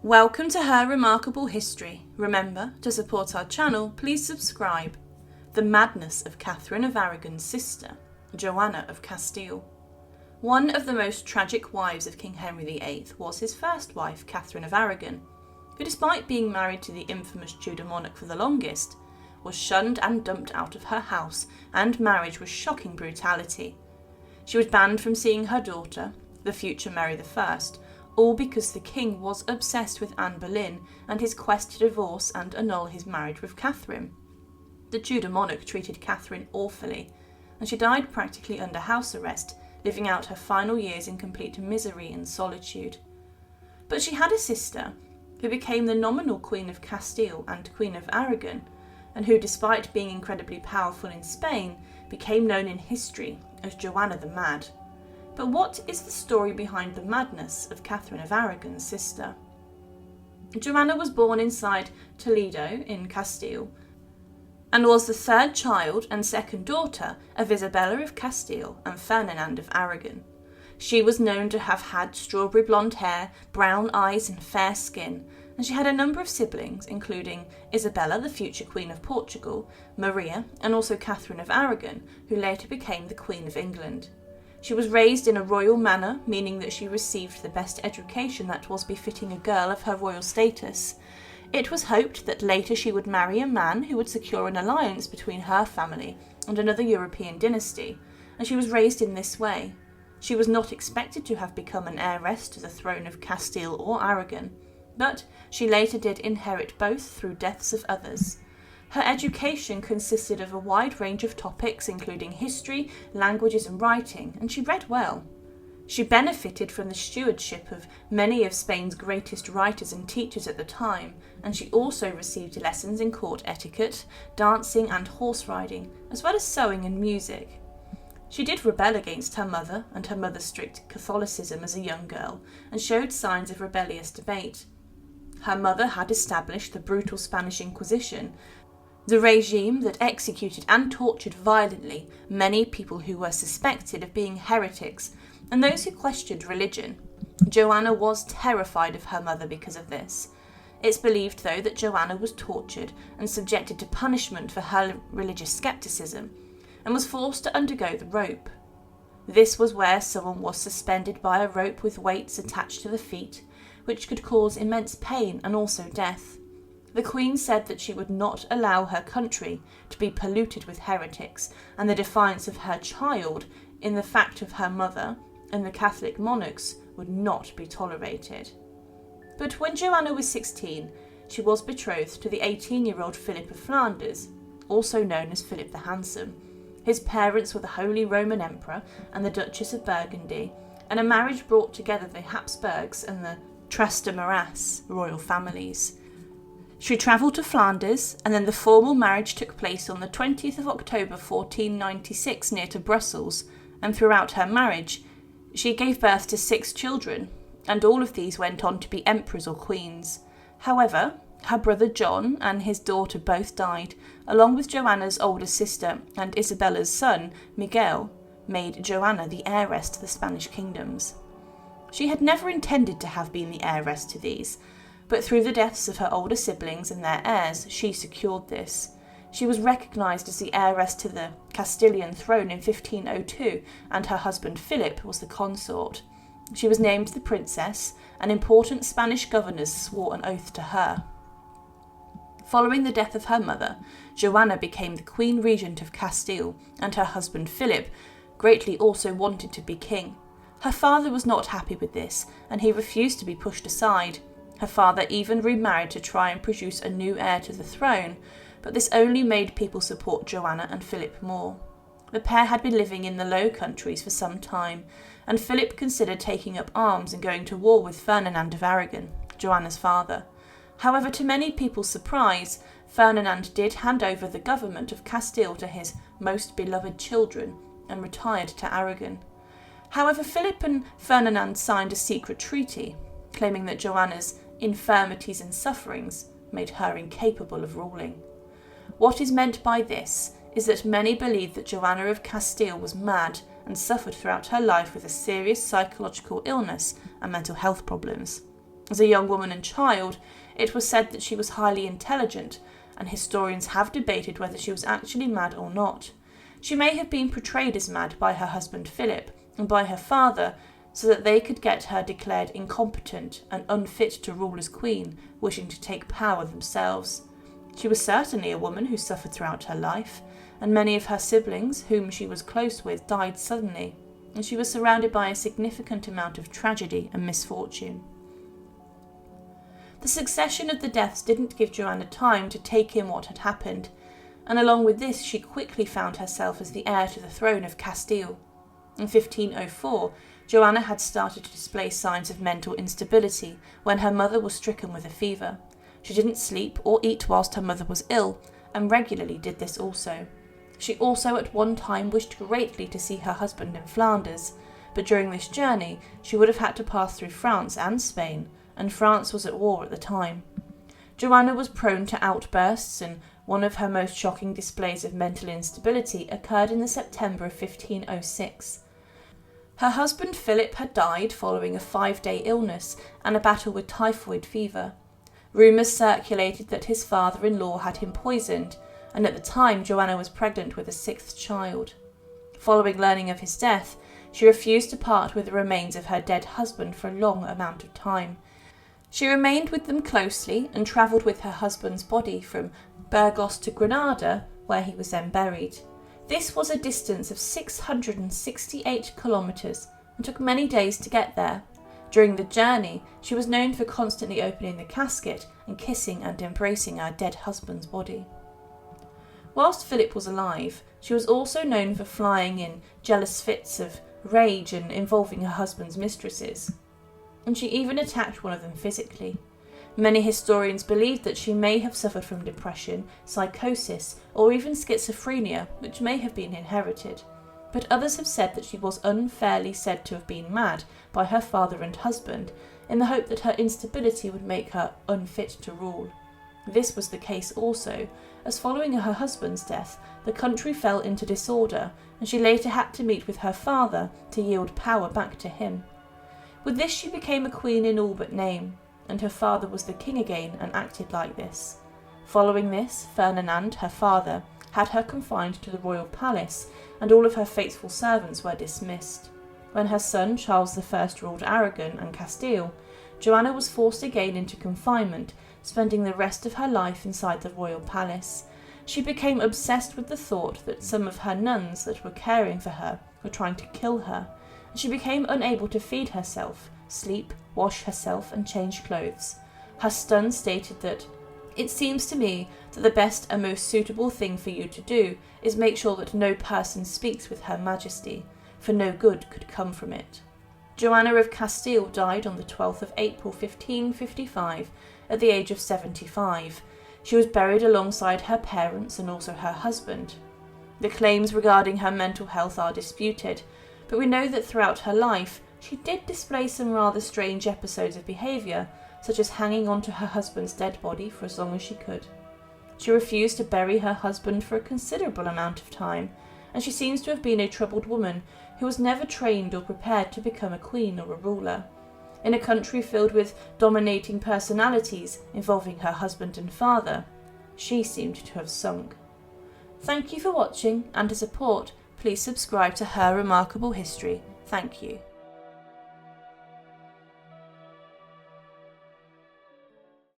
Welcome to her remarkable history. Remember, to support our channel, please subscribe. The madness of Catherine of Aragon's sister, Joanna of Castile. One of the most tragic wives of King Henry VIII was his first wife, Catherine of Aragon, who, despite being married to the infamous Tudor Monarch for the longest, was shunned and dumped out of her house and marriage with shocking brutality. She was banned from seeing her daughter, the future Mary I, all because the king was obsessed with Anne Boleyn and his quest to divorce and annul his marriage with Catherine. The Tudor monarch treated Catherine awfully, and she died practically under house arrest, living out her final years in complete misery and solitude. But she had a sister, who became the nominal Queen of Castile and Queen of Aragon, and who, despite being incredibly powerful in Spain, became known in history as Joanna the Mad. But what is the story behind the madness of Catherine of Aragon's sister? Joanna was born inside Toledo in Castile, and was the third child and second daughter of Isabella of Castile and Ferdinand of Aragon. She was known to have had strawberry blonde hair, brown eyes and fair skin, and she had a number of siblings, including Isabella, the future Queen of Portugal, Maria, and also Catherine of Aragon, who later became the Queen of England. She was raised in a royal manor, meaning that she received the best education that was befitting a girl of her royal status. It was hoped that later she would marry a man who would secure an alliance between her family and another European dynasty, and she was raised in this way. She was not expected to have become an heiress to the throne of Castile or Aragon, but she later did inherit both through deaths of others. Her education consisted of a wide range of topics, including history, languages and writing, and she read well. She benefited from the stewardship of many of Spain's greatest writers and teachers at the time, and she also received lessons in court etiquette, dancing and horse riding, as well as sewing and music. She did rebel against her mother and her mother's strict Catholicism as a young girl, and showed signs of rebellious debate. Her mother had established the brutal Spanish Inquisition, the regime that executed and tortured violently many people who were suspected of being heretics and those who questioned religion. Joanna was terrified of her mother because of this. It's believed, though, that Joanna was tortured and subjected to punishment for her religious skepticism, and was forced to undergo the rope. This was where someone was suspended by a rope with weights attached to the feet, which could cause immense pain and also death. The Queen said that she would not allow her country to be polluted with heretics, and the defiance of her child in the fact of her mother and the Catholic monarchs would not be tolerated. But when Joanna was 16, she was betrothed to the 18-year-old Philip of Flanders, also known as Philip the Handsome. His parents were the Holy Roman Emperor and the Duchess of Burgundy, and a marriage brought together the Habsburgs and the Trastamarass royal families. She travelled to Flanders, and then the formal marriage took place on the 20th of October 1496 near to Brussels, and throughout her marriage she gave birth to 6 children, and all of these went on to be emperors or queens. However, her brother John and his daughter both died, along with Joanna's older sister and Isabella's son, Miguel, made Joanna the heiress to the Spanish kingdoms. She had never intended to have been the heiress to these, but through the deaths of her older siblings and their heirs, she secured this. She was recognised as the heiress to the Castilian throne in 1502, and her husband Philip was the consort. She was named the princess, and important Spanish governors swore an oath to her. Following the death of her mother, Joanna became the Queen Regent of Castile, and her husband Philip greatly also wanted to be king. Her father was not happy with this, and he refused to be pushed aside. Her father even remarried to try and produce a new heir to the throne, but this only made people support Joanna and Philip more. The pair had been living in the Low Countries for some time, and Philip considered taking up arms and going to war with Ferdinand of Aragon, Joanna's father. However, to many people's surprise, Ferdinand did hand over the government of Castile to his most beloved children and retired to Aragon. However, Philip and Ferdinand signed a secret treaty, claiming that Joanna's infirmities and sufferings made her incapable of ruling. What is meant by this is that many believe that Joanna of Castile was mad and suffered throughout her life with a serious psychological illness and mental health problems. As a young woman and child, it was said that she was highly intelligent, and historians have debated whether she was actually mad or not. She may have been portrayed as mad by her husband Philip and by her father, so that they could get her declared incompetent and unfit to rule as queen, wishing to take power themselves. She was certainly a woman who suffered throughout her life, and many of her siblings, whom she was close with, died suddenly, and she was surrounded by a significant amount of tragedy and misfortune. The succession of the deaths didn't give Joanna time to take in what had happened, and along with this she quickly found herself as the heir to the throne of Castile. In 1504, Joanna had started to display signs of mental instability when her mother was stricken with a fever. She didn't sleep or eat whilst her mother was ill, and regularly did this also. She also at one time wished greatly to see her husband in Flanders, but during this journey she would have had to pass through France and Spain, and France was at war at the time. Joanna was prone to outbursts, and one of her most shocking displays of mental instability occurred in the September of 1506. Her husband Philip had died following a 5-day illness and a battle with typhoid fever. Rumours circulated that his father-in-law had him poisoned, and at the time Joanna was pregnant with a 6th child. Following learning of his death, she refused to part with the remains of her dead husband for a long amount of time. She remained with them closely and travelled with her husband's body from Burgos to Granada, where he was then buried. This was a distance of 668 kilometres and took many days to get there. During the journey, she was known for constantly opening the casket and kissing and embracing her dead husband's body. Whilst Philip was alive, she was also known for flying in jealous fits of rage and involving her husband's mistresses, and she even attacked one of them physically. Many historians believe that she may have suffered from depression, psychosis, or even schizophrenia, which may have been inherited, but others have said that she was unfairly said to have been mad by her father and husband, in the hope that her instability would make her unfit to rule. This was the case also, as following her husband's death, the country fell into disorder, and she later had to meet with her father to yield power back to him. With this she became a queen in all but name, and her father was the king again and acted like this. Following this, Ferdinand, her father, had her confined to the royal palace, and all of her faithful servants were dismissed. When her son Charles I ruled Aragon and Castile, Joanna was forced again into confinement, spending the rest of her life inside the royal palace. She became obsessed with the thought that some of her nuns that were caring for her were trying to kill her, and she became unable to feed herself, sleep, wash herself and change clothes. Her son stated that, "It seems to me that the best and most suitable thing for you to do is make sure that no person speaks with Her Majesty, for no good could come from it." Joanna of Castile died on the 12th of April 1555 at the age of 75. She was buried alongside her parents and also her husband. The claims regarding her mental health are disputed, but we know that throughout her life she did display some rather strange episodes of behaviour, such as hanging onto her husband's dead body for as long as she could. She refused to bury her husband for a considerable amount of time, and she seems to have been a troubled woman who was never trained or prepared to become a queen or a ruler. In a country filled with dominating personalities involving her husband and father, she seemed to have sunk. Thank you for watching, and to support, please subscribe to Her Remarkable History. Thank you.